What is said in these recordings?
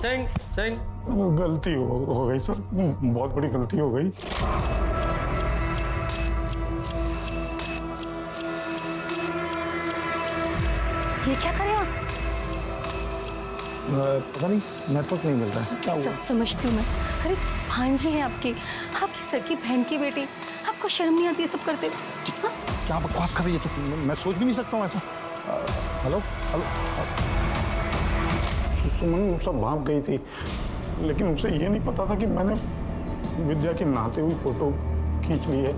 सिंह सिंह गलती हो गई सर, बहुत बड़ी गलती हो गई। ये क्या करें आप? पता नहीं, नेटवर्क नहीं मिल रहा है। क्या हुआ? समझती हूँ मैं। अरे भांजी है आपकी सर की बहन की बेटी, आपको शर्म नहीं आती ये सब करते? हाँ? क्या बकवास कर रही है तो? मैं सोच भी नहीं सकता हूँ ऐसा। हेलो हेलो, सुमन सब भाग गई थी, लेकिन उसे ये नहीं पता था कि मैंने विद्या की नहाते हुई फोटो खींच ली है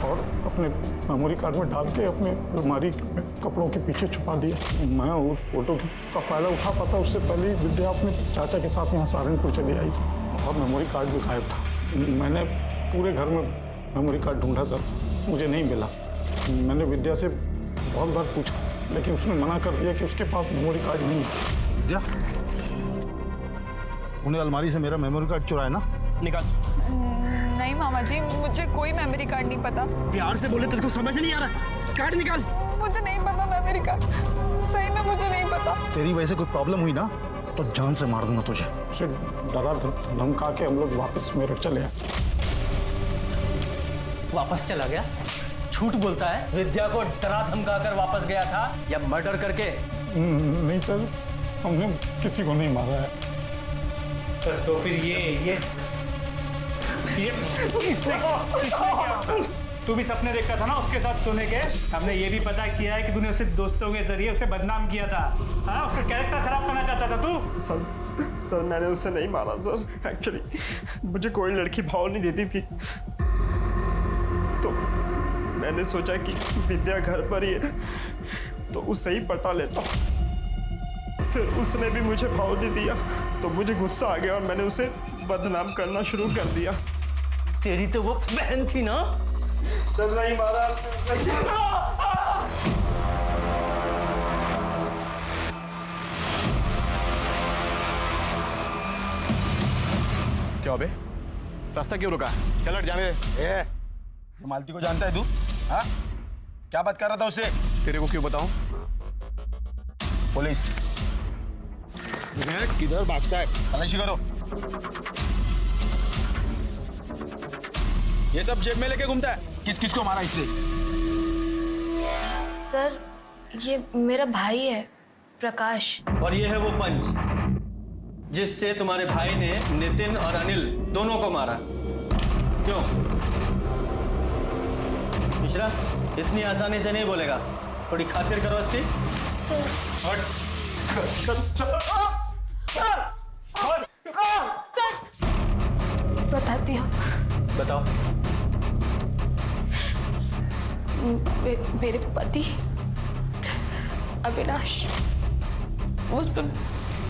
और अपने मेमोरी कार्ड में डाल के अपने अलमारी में कपड़ों के पीछे छुपा दिया। मैं उस फोटो का फायदा उठा पाता उससे पहले ही विद्या अपने चाचा के साथ यहाँ सहारनपुर चली आई थी और मेमोरी कार्ड भी गायब था। मैंने पूरे घर में मेमोरी कार्ड ढूंढा सर, मुझे नहीं मिला। मैंने विद्या से बहुत बार पूछा, लेकिन उसने मना कर दिया कि उसके पास मेमोरी कार्ड नहीं है। विद्या, उन्हें अलमारी से मेरा मेमोरी कार्ड चुराया ना? निकाल। नहीं मामा जी, मुझे कोई मेमोरी कार्ड नहीं पता। प्यार से बोले तेरे को समझ नहीं आ रहा? कार्ड निकाल। मुझे नहीं पता मेमोरी कार्ड, सही में मुझे नहीं पता। तेरी वजह से कोई प्रॉब्लम हुई ना तो जान से मार दूंगा तुझे। उसे डरा धमका के हम लोग वापस मेरठ चले आए। वापस चला गया? झूठ बोलता है। विद्या को डरा धमका कर वापस गया था या मर्डर करके? नहीं सर, हमने किसी को नहीं मारा है सर। तो फिर ये इसने क्या? तू भी सपने देखता था ना उसके साथ सोने के? हमने ये भी पता किया है कि तूने उसे दोस्तों के जरिए उसे बदनाम किया था। हाँ, उसका कैरेक्टर खराब करना चाहता था तू। सर मैंने उसे नहीं मारा सर। एक्चुअली मुझे कोई लड़की भाव नहीं देती थी, तो मैंने सोचा कि विद्या घर पर ही है तो उसे ही पटा लेता। फिर उसने भी मुझे भाव नहीं दिया तो मुझे गुस्सा आ गया और मैंने उसे बदनाम करना शुरू कर दिया। तेरी तो वो बहन थी ना? सर नहीं मारा। क्या बे, रास्ता क्यों रुका? चल हट, जाने दे। ए, मालती को जानता है तू? हाँ, क्या बात कर रहा था उससे? तेरे को क्यों बताऊं? पुलिस किधर भागता है? तलाशी करो। ये सब जेब में लेके घूमता है? किस किस को मारा इससे? सर ये मेरा भाई है प्रकाश। और ये है वो पंच जिससे तुम्हारे भाई ने नितिन और अनिल दोनों को मारा। क्यों मिश्रा, इतनी आसानी से नहीं बोलेगा, थोड़ी खातिर करो इसकी। सर बताती हूँ। बताओ। मेरे पति अविनाश मुझ पर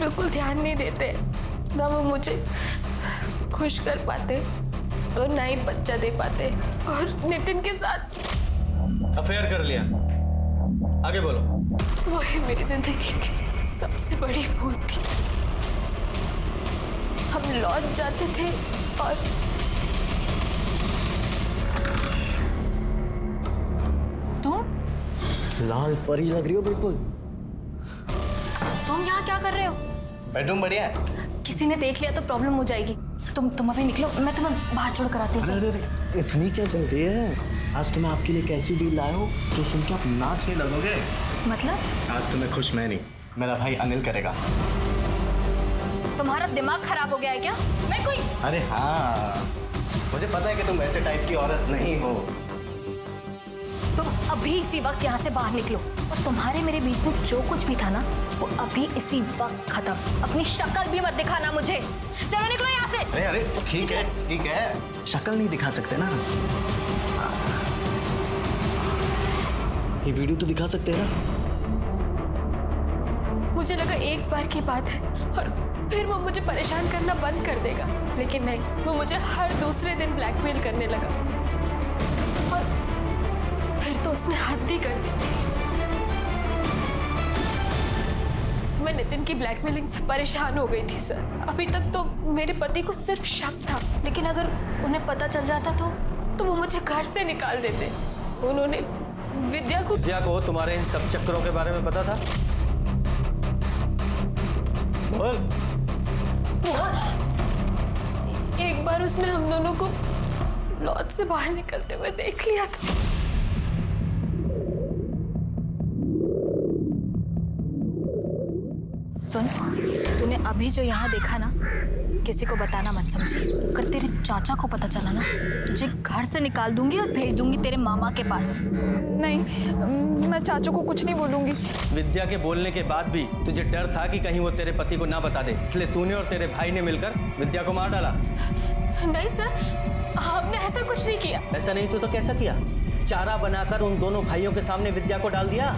बिल्कुल ध्यान नहीं देते, ना वो मुझे खुश कर पाते और ना ही बच्चा दे पाते, और नितिन के साथ अफेयर कर लिया। आगे बोलो। वो ही मेरी जिंदगी की सबसे बड़ी भूल थी। हम लौट जाते थे और लाल परी लग रही हो बिल्कुल। तुम यहाँ क्या कर रहे हो? बेडरूम बढ़िया है। किसी ने देख लिया तो प्रॉब्लम हो जाएगी। तुम अभी निकलो, मैं तुम्हें बाहर छोड़ कर आती हूँ। अरे इतनी क्या जल्दी है? आज तो मैं आपके लिए एक ऐसी डील लाया हूँ जो सुन के आप नाक से लगोगे। मतलब? आज तुम्हें खुश मैं नहीं, मेरा भाई अनिल करेगा। तुम्हारा दिमाग खराब हो गया है क्या? मैं कोई अरे हाँ, मुझे पता है कि तुम ऐसे टाइप की औरत नहीं हो। तुम अभी इसी वक्त यहाँ से बाहर निकलो, और तुम्हारे मेरे बीच में जो कुछ भी था ना वो अभी इसी वक्त खत्म। अपनी शक्ल भी मत दिखाना मुझे। चलो निकलो यहाँ से। अरे अरे ठीक है, शक्ल नहीं दिखा सकते ना। ये वीडियो तो दिखा सकते हैं ना। मुझे लगा एक बार की बात है और फिर वो मुझे परेशान करना बंद कर देगा, लेकिन नहीं, वो मुझे हर दूसरे दिन ब्लैकमेल करने लगा और फिर तो उसने हद ही कर दी। मैं नितिन की ब्लैकमेलिंग से परेशान हो गई थी सर। अभी तक तो मेरे पति को सिर्फ शक था, लेकिन अगर उन्हें पता चल जाता तो वो मुझे घर से निकाल देते। उन्होंने विद्या को तुम्हारे इन सब चक्करों के बारे में पता था? बोल। उसने हम दोनों को लॉज से बाहर निकलते हुए देख लिया था। सुन, तूने अभी जो यहाँ देखा ना, किसी को बताना मत समझी। अगर तेरे चाचा को पता चला ना, तुझे घर से निकाल दूंगी और भेज दूंगी तेरे मामा के पास। नहीं, मैं चाचू को कुछ नहीं बोलूंगी। विद्या के बोलने के बाद भी तुझे डर था कि कहीं वो तेरे पति को ना बता दे, इसलिए तूने और तेरे भाई ने मिलकर विद्या को मार डाला। नहीं सर, हमने ऐसा कुछ नहीं किया। ऐसा नहीं तो कैसा किया? चारा बनाकर उन दोनों भाइयों के सामने विद्या को डाल दिया।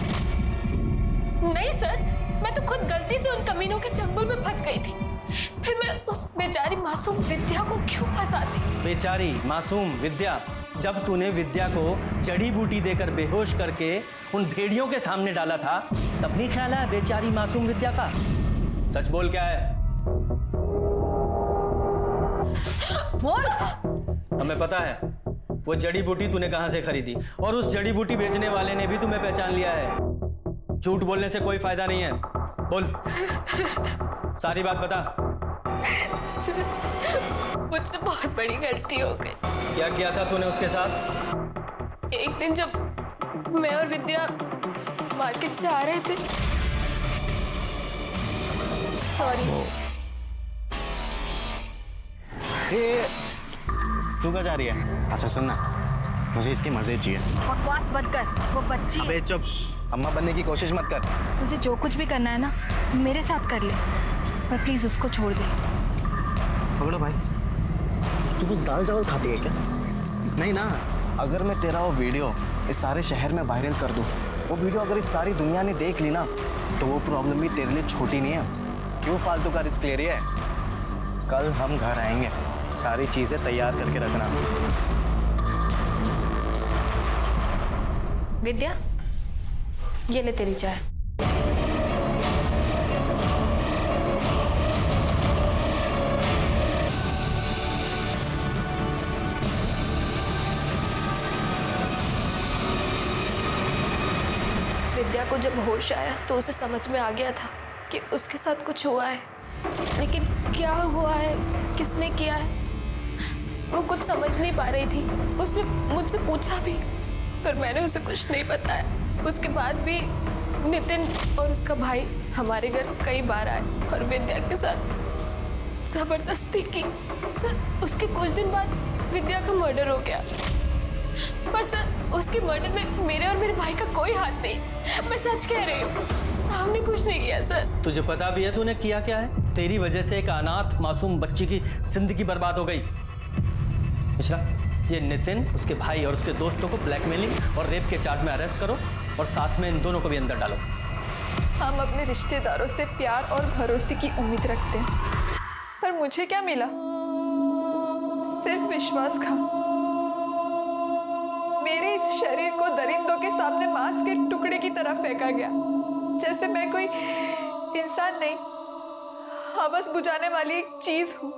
नहीं सर, मैं तो खुद गलती से उन कमीनों के चंगुल में फंस गई थी। फिर मैं उस बेचारी मासूम विद्या को क्यों फंसाती? बेचारी मासूम विद्या? जब तूने विद्या को जड़ी बूटी देकर बेहोश करके उन भेड़ियों के सामने डाला था, तब नहीं ख्याल आया बेचारी मासूम विद्या का? सच बोल, क्या है? बोल। हमें पता है वो जड़ी बूटी तूने कहां से खरीदी, और उस जड़ी बूटी बेचने वाले ने भी तुम्हें पहचान लिया है। झूठ बोलने से कोई फायदा नहीं है, बोल सारी बात बता। सर, मुझसे बहुत बड़ी गलती हो गई। क्या किया था तूने उसके साथ? एक दिन जब मैं और विद्या मार्केट से आ रहे थे। सॉरी। तू कहाँ जा रही है? अच्छा सुन ना, मुझे इसके मजे चाहिए। बकवास मत कर, वो बच्ची है। अबे चुप, अम्मा बनने की कोशिश मत कर। तुझे जो कुछ भी करना है ना, मेरे साथ कर ले, पर प्लीज उसको छोड़ दे। पकड़ो भाई। तू कुछ दाल चावल खाती है क्या? नहीं ना, अगर मैं तेरा वो वीडियो इस सारे शहर में वायरल कर दूं, वो वीडियो अगर इस सारी दुनिया ने देख ली ना, तो वो प्रॉब्लम भी तेरे लिए छोटी नहीं है। क्यों फालतू का रिस्क ले रही है? कल हम घर आएंगे, सारी चीजें तैयार करके रखना। विद्या, ये ले तेरी चाय। विद्या को जब होश आया तो उसे समझ में आ गया था कि उसके साथ कुछ हुआ है, लेकिन क्या हुआ है, किसने किया है, वो कुछ समझ नहीं पा रही थी। उसने मुझसे पूछा भी, पर मैंने उसे कुछ नहीं बताया। उसके बाद भी नितिन और उसका भाई हमारे घर कई बार आए और विद्या के साथ जबरदस्ती की। सर, उसके कुछ दिन बाद विद्या का मर्डर हो गया, पर सर उसके मर्डर में मेरे और मेरे भाई का कोई हाथ नहीं। मैं सच कह रही हूँ, हमने कुछ नहीं किया सर। तुझे पता भी है तूने किया क्या है? तेरी वजह से एक अनाथ मासूम बच्ची की जिंदगी बर्बाद हो गई। मिश्रा, ये नितिन, उसके भाई और उसके दोस्तों को ब्लैकमेलिंग और रेप के चार्ज में अरेस्ट करो, और साथ में इन दोनों को भी अंदर डालो। हम अपने रिश्तेदारों से प्यार और भरोसे की उम्मीद रखते हैं, पर मुझे क्या मिला? सिर्फ विश्वासघात। मेरे इस शरीर को दरिंदों के सामने मांस के टुकड़े की तरह फेंका गया, जैसे मैं कोई इंसान नहीं, हवस बुझाने वाली एक चीज हूँ।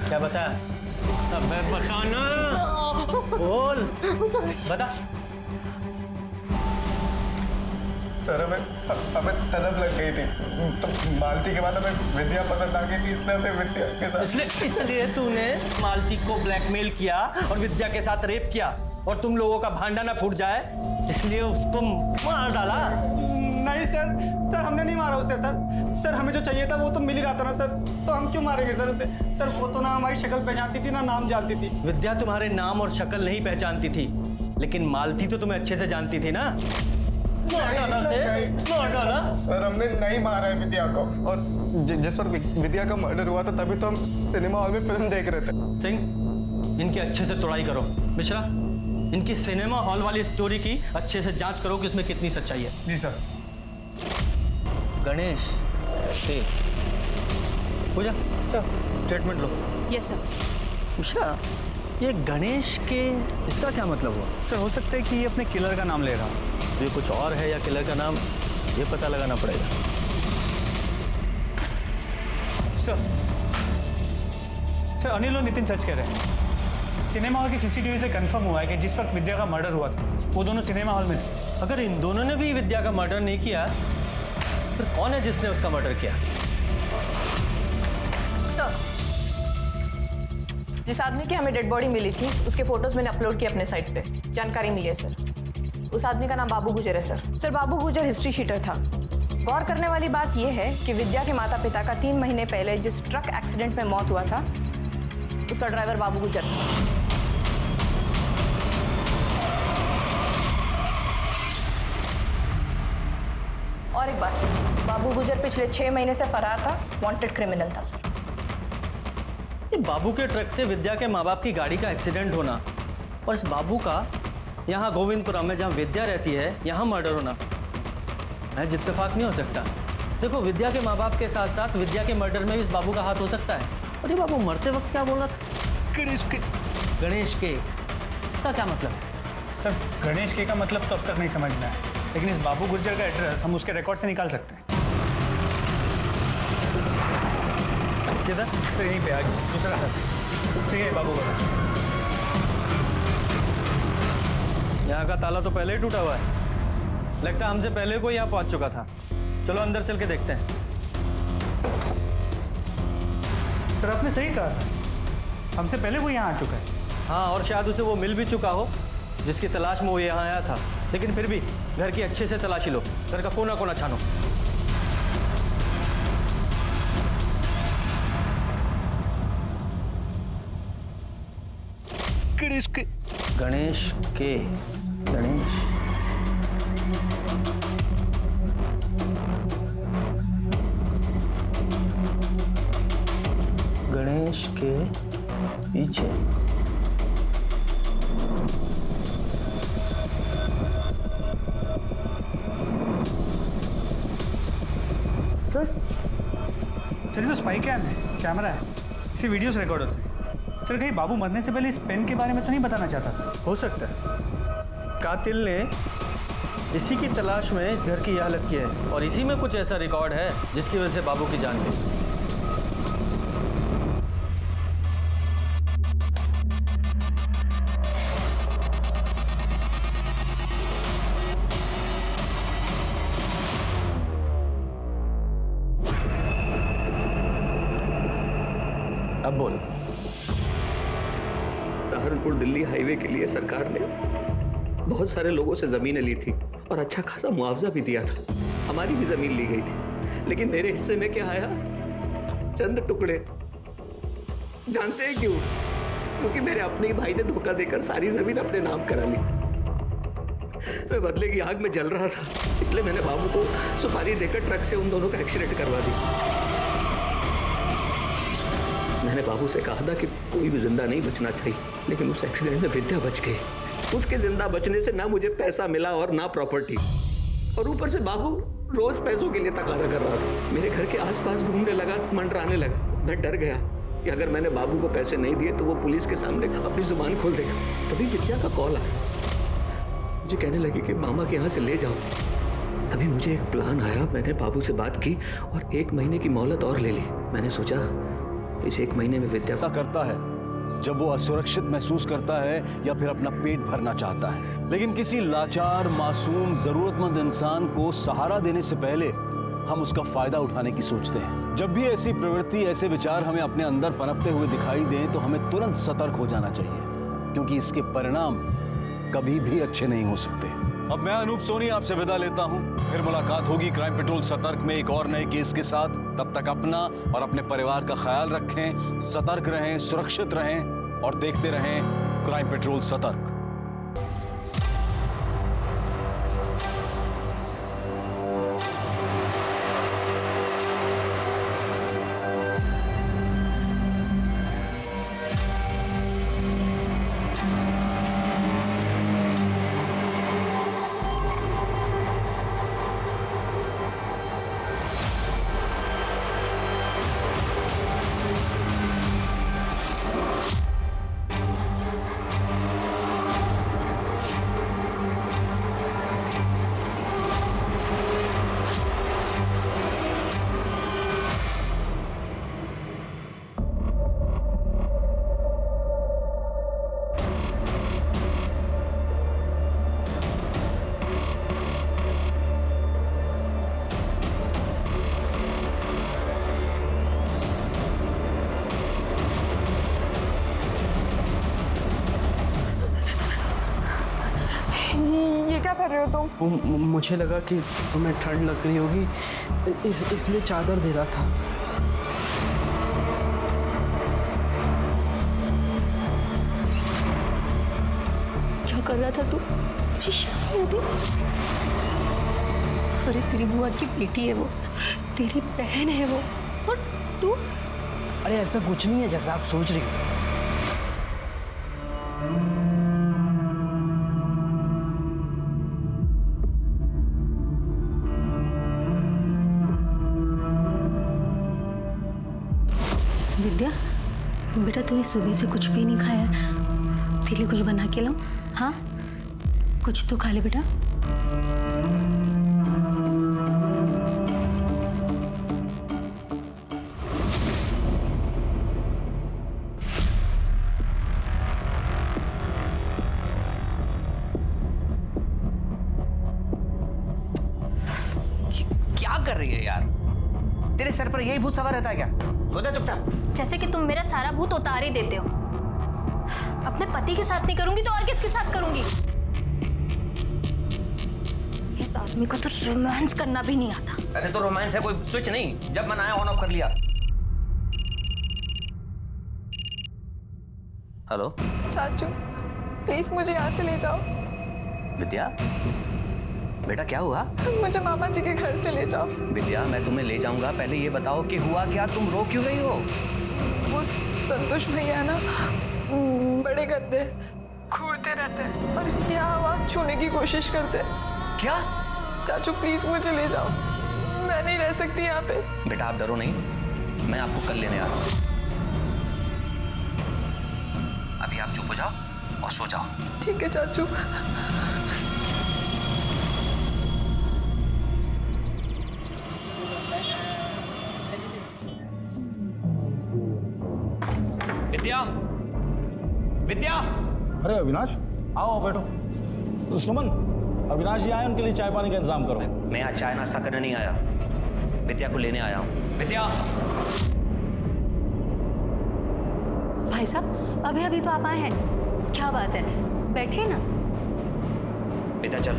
क्या बता? अबे बता ना, बोल, बता। सर, हमें तलब लग गई थी, तो मालती के बाद हमें विद्या पसंद आ गई थी, इसलिए हमें विद्या के साथ। इसलिए तूने मालती को ब्लैकमेल किया और विद्या के साथ रेप किया, और तुम लोगों का भांडा ना फूट जाए इसलिए उसको मार डाला। नहीं सर, हमने नहीं मारा उसे सर। हमें जो चाहिए था वो तो मिल ही रहा था ना सर, तो हम क्यों मारेंगे सर उसे? सर, वो तो ना हमारी शक्ल पहचानती थी ना नाम जानती थी। विद्या तुम्हारे नाम और शक्ल नहीं पहचानती थी, लेकिन मालती तो तुम्हें अच्छे से जानती थी ना। मार डाला। सर, हमने नहीं मारा है विद्या को, और जिस वक्त विद्या का मर्डर हुआ था तभी तो हम सिनेमा हॉल में फिल्म देख रहे थे। सिंह, इनकी अच्छे से तोड़ाई करो। मिश्रा, इनकी सिनेमा हॉल वाली स्टोरी की अच्छे से जांच करो कि इसमें कितनी सच्चाई है। जी sir. Ganesh, Pooja sir, statement लो। Yes sir. मिश्रा, ये गणेश के, इसका क्या मतलब हुआ? सर, हो सकता है कि ये अपने किलर का नाम ले रहा हो। ये कुछ और है या किलर का नाम, ये पता लगाना पड़ेगा। सर, अनिल और नितिन सच कह रहे हैं। सिनेमा हॉल की सीसीटीवी से कंफर्म हुआ है कि जिस वक्त विद्या का मर्डर हुआ था वो दोनों सिनेमा हॉल में थे। अगर इन दोनों ने भी विद्या का मर्डर नहीं किया फिर कौन है जिसने उसका मर्डर किया? सर, जिस आदमी की हमें डेड बॉडी मिली थी उसके फोटोज मैंने अपलोड किए अपने साइट पे। जानकारी मिली है सर। उस आदमी का नाम बाबू गुजर है सर। सर, बाबू गुजर हिस्ट्री शीटर था। गौर करने वाली बात यह है कि विद्या के माता पिता का 3 महीने पहले जिस ट्रक एक्सीडेंट में मौत हुआ था उसका ड्राइवर बाबू गुजर था। और एक बात सर, बाबू गुजर पिछले 6 महीने से फरार था, वांटेड क्रिमिनल था सर। ये बाबू के ट्रक से विद्या के माँ बाप की गाड़ी का एक्सीडेंट होना और इस बाबू का यहाँ गोविंदपुरा में जहाँ विद्या रहती है यहाँ मर्डर होना महज इत्तेफाक नहीं हो सकता। देखो, विद्या के माँ बाप के साथ साथ विद्या के मर्डर में भी इस बाबू का हाथ हो सकता है। और ये बाबू मरते वक्त क्या बोल रहा था? गणेश के। इसका क्या मतलब है? सर, गणेश के का मतलब तो अब तक नहीं समझ में आया, लेकिन इस बाबू गुर्जर का एड्रेस हम उसके रिकॉर्ड से निकाल सकते हैं। किधर? सर, यहीं पे आगे दूसरा घर। सही है बाबू का। यहाँ का ताला तो पहले ही टूटा हुआ है। लगता है हमसे पहले कोई यहाँ पहुँच चुका था। चलो अंदर चल के देखते हैं। सर, आपने सही कहा था, हमसे पहले वो यहाँ आ चुका है। हाँ, और शायद उसे वो मिल भी चुका हो जिसकी तलाश में वो यहाँ आया था। लेकिन फिर भी घर की अच्छे से तलाशी लो, घर का कोना कोना छानो। गणेश के गणेश गणेश के पीछे सर, ये तो स्पाई कैम है, कैमरा है, इसे वीडियोस रिकॉर्ड होते हैं। सर, कहीं बाबू मरने से पहले इस पेन के बारे में तो नहीं बताना चाहता था? हो सकता है कातिल ने इसी की तलाश में इस घर की यह हालत की है और इसी में कुछ ऐसा रिकॉर्ड है जिसकी वजह से बाबू की जान गई। अब बोल। सहारनपुर दिल्ली हाईवे के लिए सरकार ने बहुत सारे लोगों से जमीनें ली थी और अच्छा खासा मुआवजा भी दिया था। हमारी भी जमीन ली गई थी, लेकिन मेरे हिस्से में क्या आया? चंद टुकड़े। जानते हैं क्यों? क्योंकि मेरे अपने ही भाई ने धोखा देकर सारी जमीन अपने नाम करा ली। मैं बदले की आग में जल रहा था, इसलिए मैंने बाबू को सुपारी देकर ट्रक से उन दोनों का एक्सीडेंट करवा दी। मैंने बाबू से कहा था कि कोई भी जिंदा नहीं बचना चाहिए, लेकिन उस एक्सीडेंट में विद्या बच गई। उसके जिंदा बचने से ना मुझे पैसा मिला और ना प्रॉपर्टी, और ऊपर से बाबू रोज पैसों के लिए तकाजा कर रहा था। मेरे घर के आसपास घूमने लगा, मंडराने लगा। मैं डर गया कि अगर मैंने बाबू को पैसे नहीं दिए तो वो पुलिस के सामने अपनी जुबान खोल देगा। तभी विद्या का कॉल आया, मुझे कहने लगी कि मामा के यहाँ से ले जाओ। तभी मुझे एक प्लान आया। मैंने बाबू से बात की और 1 महीने की मोहलत और ले ली। मैंने सोचा इस 1 महीने में विद्या करता है जब वो असुरक्षित महसूस करता है या फिर अपना पेट भरना चाहता है। लेकिन किसी लाचार, मासूम, जरूरतमंद इंसान को सहारा देने से पहले हम उसका फायदा उठाने की सोचते हैं। जब भी ऐसी प्रवृत्ति, ऐसे विचार हमें अपने अंदर पनपते हुए दिखाई दें तो हमें तुरंत सतर्क हो जाना चाहिए, क्योंकि इसके परिणाम कभी भी अच्छे नहीं हो सकते। अब मैं अनूप सोनी आपसे विदा लेता हूं। फिर मुलाकात होगी क्राइम पेट्रोल सतर्क में एक और नए केस के साथ। तब तक अपना और अपने परिवार का ख्याल रखें, सतर्क रहें, सुरक्षित रहें और देखते रहें क्राइम पेट्रोल सतर्क। कर रहे हो तुम? मुझे लगा कि तुम्हें ठंड लग रही होगी, इसलिए चादर दे रहा था। क्या कर रहा था तू? तुझे शर्म नहीं आती? अरे तेरी बुआ की बेटी है वो, तेरी बहन है वो, और तू? अरे ऐसा कुछ नहीं है जैसा आप सोच रही हो। विद्या, बेटा तूने सुबह से कुछ भी नहीं खाया, तेरे लिए कुछ बना के लाऊं? हाँ, कुछ तो खा ले बेटा। क्या कर रही है यार? तेरे सर पर यही भूत सवार रहता है क्या? सो जा चुपचाप। जैसे कि तुम मेरा सारा भूत उतार ही देते हो। अपने पति के साथ नहीं करूंगी तो और किसके साथ करूंगी? इस आदमी को तो रोमांस करना भी नहीं आता। अरे तो रोमांस है कोई स्विच नहीं, जब मन आया ऑन ऑफ कर लिया। हेलो चाचू, प्लीज मुझे यहाँ से ले जाओ। विद्या, बेटा क्या हुआ? मुझे मामा जी के घर से ले जाओ। विद्या, मैं तुम्हें ले जाऊंगा, पहले ये बताओ कि हुआ क्या, तुम रो क्यों रही हो? वो संतोष भैया ना बड़े गंदे घूरते रहते हैं और ये हवा छूने की कोशिश करते हैं। क्या? चाचू प्लीज मुझे ले जाओ, मैं नहीं रह सकती यहाँ पे। बेटा आप डरो नहीं, मैं आपको कल लेने आ रहा हूँ। अभी आप चुप हो जाओ और सो जाओ। ठीक है चाचू। विद्या, विद्या। अरे अविनाश, आओ बैठो। सुमन, अविनाश जी आए, उनके लिए चाय पानी का इंतजाम करो। मैं आज चाय नाश्ता करने नहीं आया, विद्या को लेने आया हूँ। विद्या। भाई साहब, अभी अभी तो आप आए हैं, क्या बात है? बैठिए ना। विद्या चल।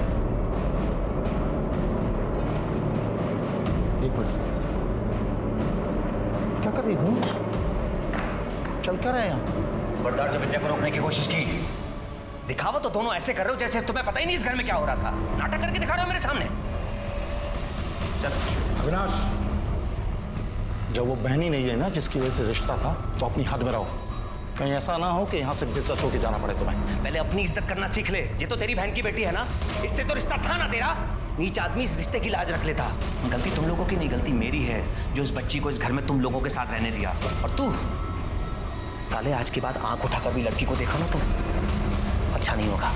एक मिनट, क्या कर रही हूँ? चल क्या रहे यहाँ? खबरदार, जब विद्या को रोकने की कोशिश की। दिखावा तो दोनों ऐसे कर रहे हो जैसे तुम्हें पता ही नहीं इस घर में क्या हो रहा था। नाटक करके दिखा रहे हो मेरे सामने। चल। अविनाश, जब वो बहन ही नहीं है ना जिसकी वजह से रिश्ता था, तो अपनी हद में रहो। कहीं ऐसा ना हो कि यहाँ से बेइज्जत होकर जाना पड़े तुम्हें। पहले अपनी इज्जत करना सीख ले। ये तो तेरी बहन की बेटी है ना, इससे तो रिश्ता था ना तेरा। नीच आदमी इस रिश्ते की लाज रख लेता। गलती तुम लोगों की नहीं, गलती मेरी है जो इस बच्ची को इस घर में तुम लोगों के साथ रहने दिया। और तू साले, आज के बाद आंख उठाकर भी लड़की को देखा ना तो अच्छा नहीं होगा।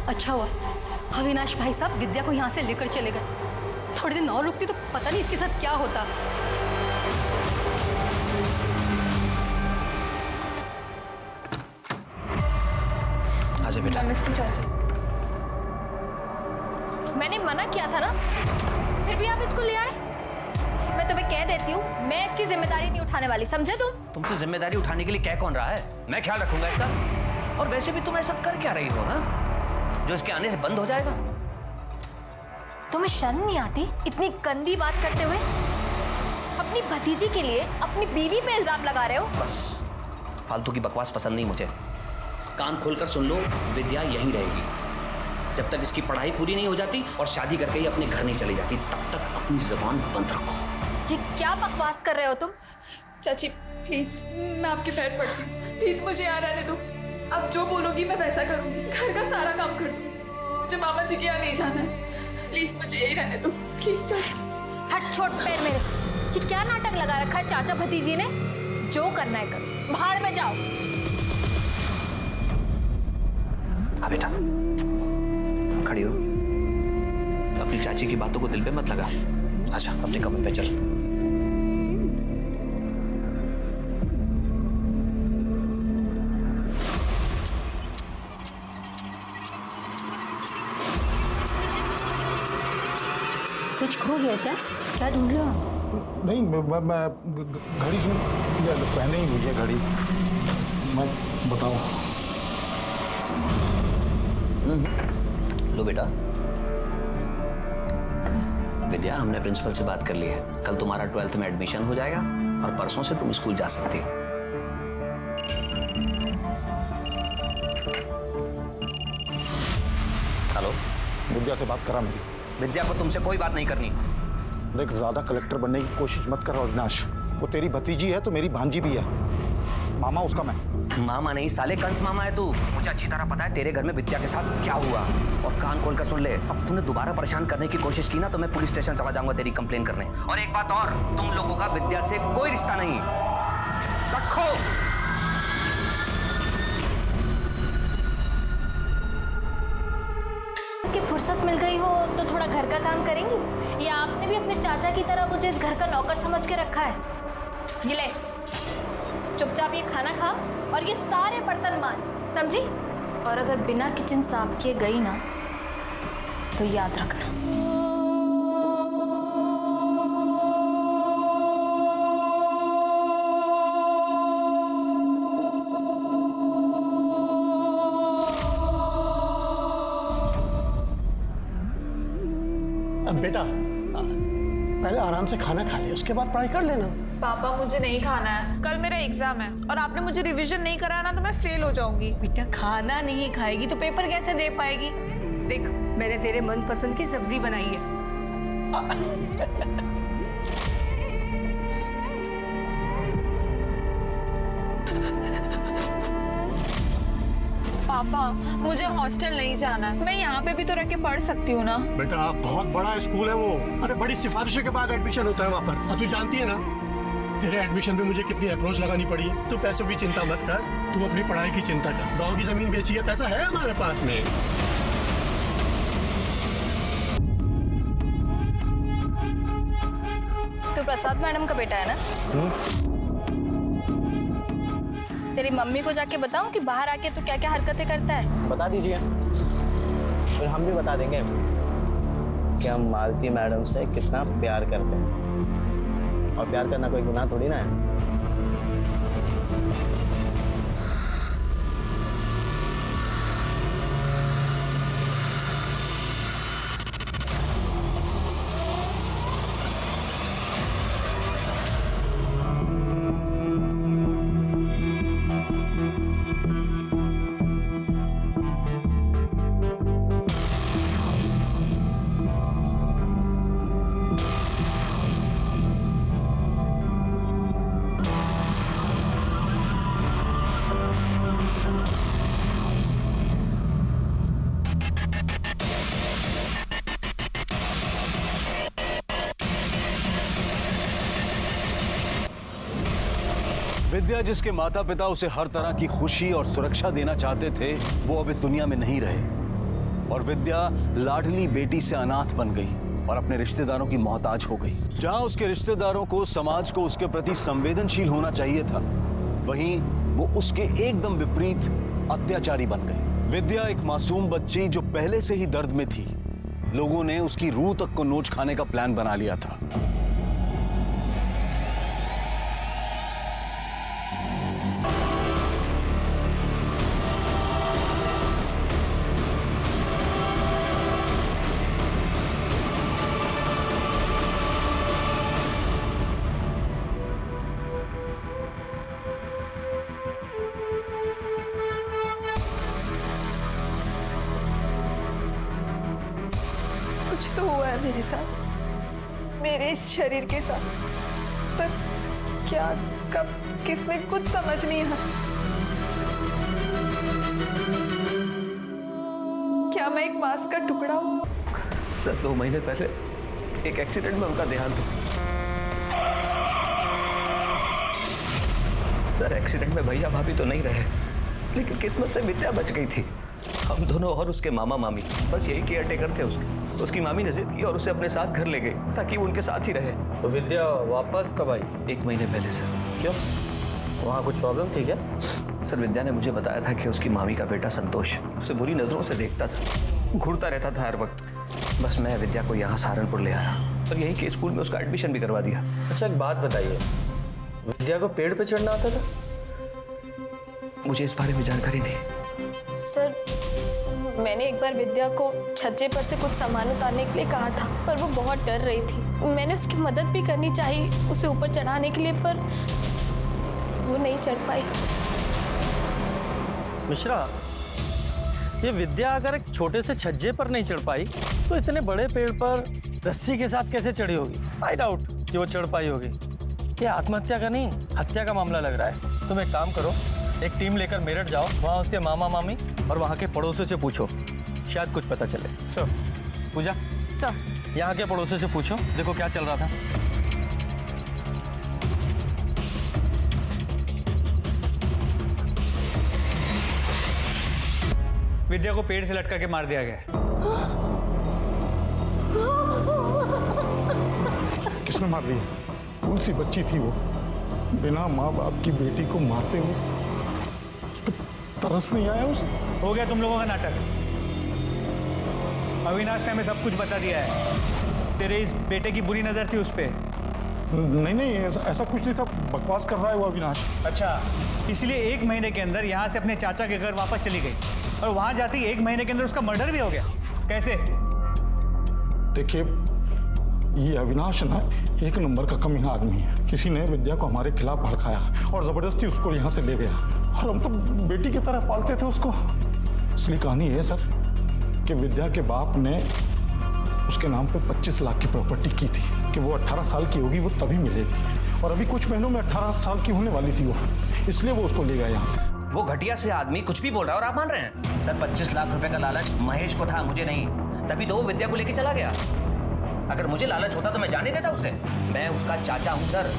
अच्छा हुआ अविनाश भाई साहब विद्या को यहाँ से लेकर चले गए। थोड़े दिन और रुकती तो पता नहीं इसके साथ क्या होता। आजा बेटा। नमस्ते चाचा। मैंने मना किया था ना, फिर भी आप इसको ले आए। मैं तुम्हें कह देती हूँ, मैं इसकी जिम्मेदारी नहीं उठाने वाली, समझे तुम? तुमसे जिम्मेदारी उठाने के लिए कह कौन रहा है? मैं ख्याल रखूंगा इसका। और वैसे भी तुम ऐसा कर क्या रही हो, हाँ? जो इसके आने से बंद हो जाएगा। तुम्हें शर्म नहीं आती इतनी गंदी बात करते हुए? अपनी भतीजी के लिए अपनी बीवी पे इल्जाम लगा रहे हो। बस फालतू की बकवास पसंद नहीं मुझे। कान खोलकर सुन लो, विद्या यहीं रहेगी जब तक इसकी पढ़ाई पूरी नहीं हो जाती और शादी करके ही अपने घर नहीं चली जाती। तब तक अपनी जुबान बंद रखो। ये क्या बकवास कर रहे हो तुम? चाची प्लीज, मैं आपके पैर पड़ती हूँ, प्लीज मुझे यहाँ रहने दो। आप जो बोलोगी मैं वैसा करूंगी, घर का सारा काम कर दूंगी। मुझे मामा जी के यहाँ नहीं जाना है, प्लीज मुझे यही रहने दो, प्लीज चाची। हट, छोड़ पैर मेरे। ये क्या नाटक लगा रखा है चाचा भतीजी ने? जो करना है करो, भाड़ में जाओ। हाँ बेटा, खड़ी हो। अपनी चाची की बातों को दिल पे मत लगा। अच्छा अपने कमरे पे चल। कुछ खो गया क्या? क्या ढूंढ रहे हो? नहीं मैं घड़ी से या पहने ही हुई है घड़ी। मैं बताऊँ? लो बेटा। विद्या, हमने प्रिंसिपल से बात कर ली है। कल तुम्हारा 12th में एडमिशन हो जाएगा और परसों से तुम स्कूल जा सकती हो। हेलो, विद्या से बात करा मेरी। विद्या को तुमसे कोई बात नहीं करनी। देख, ज्यादा कलेक्टर बनने की कोशिश मत कर अविनाश। वो तेरी भतीजी है तो मेरी भांजी भी है। मामा उसका मैं। मामा नहीं साले, कंस मामा है तू। मुझे अच्छी तरह पता है तेरे घर में विद्या के साथ क्या हुआ। और कान खोलकर सुन ले, अब तूने दोबारा परेशान करने की कोशिश की ना तो मैं पुलिस स्टेशन चला जाऊंगा तेरी कंप्लेन करने। और एक बात और, तुम लोगों का विद्या से कोई रिश्ता नहीं। रखो। कि फुर्सत मिल गई हो तो थोड़ा घर का काम करेंगी, या आपने भी अपने चाचा की तरह मुझे इस घर का नौकर समझ के रखा है? ये ले, चुपचाप ये खाना खा और ये सारे बर्तन मांज, समझी? और अगर बिना किचन साफ किए गई ना तो याद रखना। बेटा, पहले आराम से खाना खा ले, उसके बाद पढ़ाई कर लेना। पापा, मुझे नहीं खाना है, कल मेरा एग्जाम है और आपने मुझे रिवीजन नहीं कराया ना तो मैं फेल हो जाऊंगी। बेटा, खाना नहीं खाएगी तो पेपर कैसे दे पाएगी? देख, मैंने तेरे मनपसंद की सब्जी बनाई है। पापा, मुझे हॉस्टल नहीं जाना है, मैं यहाँ पे भी तो रह के पढ़ सकती हूँ ना। बेटा, बहुत बड़ा स्कूल है वो। अरे बड़ी सिफारिशों के बाद एडमिशन होता है वहाँ पर। अब तू जानती है ना, तेरे एडमिशन पे मुझे कितनी अप्रोच लगानी पड़ी है। तू पैसों की चिंता मत कर, तू अपनी पढ़ाई की चिंता कर। गाँव की जमीन बेची है, पैसा है हमारे पास में। तू प्रसाद मैडम का बेटा है ना? तेरी मम्मी को जाके बताऊं कि बाहर आके तू क्या क्या हरकतें करता है? बता दीजिए, फिर हम भी बता देंगे कि हम मालती मैडम से कितना प्यार करते हैं। और प्यार करना कोई गुनाह थोड़ी ना है। विद्या, जिसके माता पिता उसे हर तरह की खुशी और सुरक्षा देना चाहते थे, वो अब इस दुनिया में नहीं रहे। और विद्या लाडली बेटी से अनाथ बन गई और अपने रिश्तेदारों की मोहताज हो गई। जहां उसके रिश्तेदारों को, समाज को उसके प्रति संवेदनशील होना चाहिए था, वहीं वो उसके एकदम विपरीत अत्याचारी बन गई। विद्या एक मासूम बच्ची जो पहले से ही दर्द में थी। लोगों ने उसकी रूह तक को नोच खाने का प्लान बना लिया था। कुछ तो हुआ है मेरे साथ, मेरे इस शरीर के साथ, पर क्या, कब, किसने, कुछ समझ नहीं आ। क्या मैं एक मांस का टुकड़ा हूँ? सर, 2 महीने पहले एक एक्सीडेंट में उनका देहांत हुआ। सर, एक्सीडेंट में भैया भाभी तो नहीं रहे, लेकिन किस्मत से विद्या बच गई थी। हम दोनों और उसके मामा मामी बस यही केयर टेकर थे उसके। उसकी मामी ने जिद की और उसे अपने साथ घर ले गई ताकि वो उनके साथ ही रहे। तो विद्या वापस कब आई? 1 महीने पहले सर। क्यों, वहाँ कुछ प्रॉब्लम थी क्या? सर, विद्या ने मुझे बताया था कि उसकी मामी का बेटा संतोष उसे बुरी नजरों से देखता था, घूरता रहता था हर वक्त। बस मैं विद्या को यहाँ सहारनपुर ले आया। और यहीं के स्कूल में उसका एडमिशन भी करवा दिया। अच्छा एक बात बताइए, विद्या को पेड़ पे चढ़ना आता था? मुझे इस बारे में जानकारी नहीं। सर मैंने एक बार विद्या को छज्जे पर से कुछ सामान उतारने के लिए कहा था, पर वो बहुत डर रही थी। मैंने उसकी मदद भी करनी चाहिए उसे ऊपर चढ़ाने के लिए, पर वो नहीं चढ़ पाई। मिश्रा, ये विद्या अगर एक छोटे से छज्जे पर नहीं चढ़ पाई तो इतने बड़े पेड़ पर रस्सी के साथ कैसे चढ़ी होगी? आई डाउट कि वो चढ़ पाई होगी। ये आत्महत्या का नहीं, हत्या का मामला लग रहा है। तुम एक काम करो, एक टीम लेकर मेरठ जाओ, वहाँ उसके मामा मामी और वहाँ के पड़ोसियों से पूछो, शायद कुछ पता चले। सर। पूजा सर। यहाँ के पड़ोसियों से पूछो, देखो क्या चल रहा था। विद्या को पेड़ से लटका के मार दिया गया। किसने मार दी? कौन सी बच्ची थी वो? बिना माँ बाप की बेटी को मारते हुए उस पर तरस नहीं आया उसे? हो गया तुम लोगों का नाटक। अविनाश ने हमें सब कुछ बता दिया है। तेरे इस बेटे की बुरी नजर थी उस पे। नहीं ऐसा कुछ नहीं था, बकवास कर रहा है वो अविनाश। अच्छा, इसलिए 1 महीने के अंदर यहाँ से अपने चाचा के घर वापस चली गई और वहां जाती 1 महीने के अंदर उसका मर्डर भी हो गया। कैसे? देखिए, ये अविनाश ना एक नंबर का कमीना आदमी है। किसी ने विद्या को हमारे खिलाफ भड़काया और जबरदस्ती उसको यहाँ से ले गया, और हम तो बेटी की तरह पालते थे उसको। असली कहानी है सर कि विद्या के बाप ने उसके नाम पे 25 लाख की प्रॉपर्टी की थी कि वो 18 साल की होगी वो तभी मिलेगी, और अभी कुछ महीनों में 18 साल की होने वाली थी वो, इसलिए वो उसको ले गया यहाँ से। वो घटिया से आदमी कुछ भी बोल रहा है और आप मान रहे हैं? सर 25 लाख रुपए का लालच महेश को था, मुझे नहीं। तभी तो वो विद्या को लेके चला गया। अगर मुझे लालच होता तो मैं जाने देता उसे। मैं उसका चाचा हूं सर,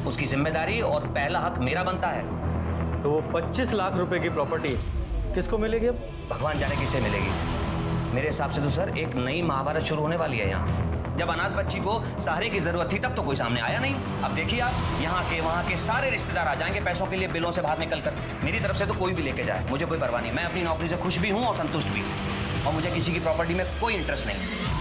उसकी जिम्मेदारी और पहला हक मेरा बनता है। तो वो 25 लाख रुपए की प्रॉपर्टी किसको मिलेगी अब? भगवान जाने किसे मिलेगी। मेरे हिसाब से तो सर एक नई महाभारत शुरू होने वाली है यहाँ। जब अनाथ बच्ची को सहारे की जरूरत थी तब तो कोई सामने आया नहीं। अब देखिए आप, यहाँ के वहाँ के सारे रिश्तेदार आ जाएंगे पैसों के लिए बिलों से बाहर निकल कर। मेरी तरफ से तो कोई भी लेके जाए, मुझे कोई परवाह नहीं। मैं अपनी नौकरी से खुश भी हूँ और संतुष्ट भी, और मुझे किसी की प्रॉपर्टी में कोई इंटरेस्ट नहीं।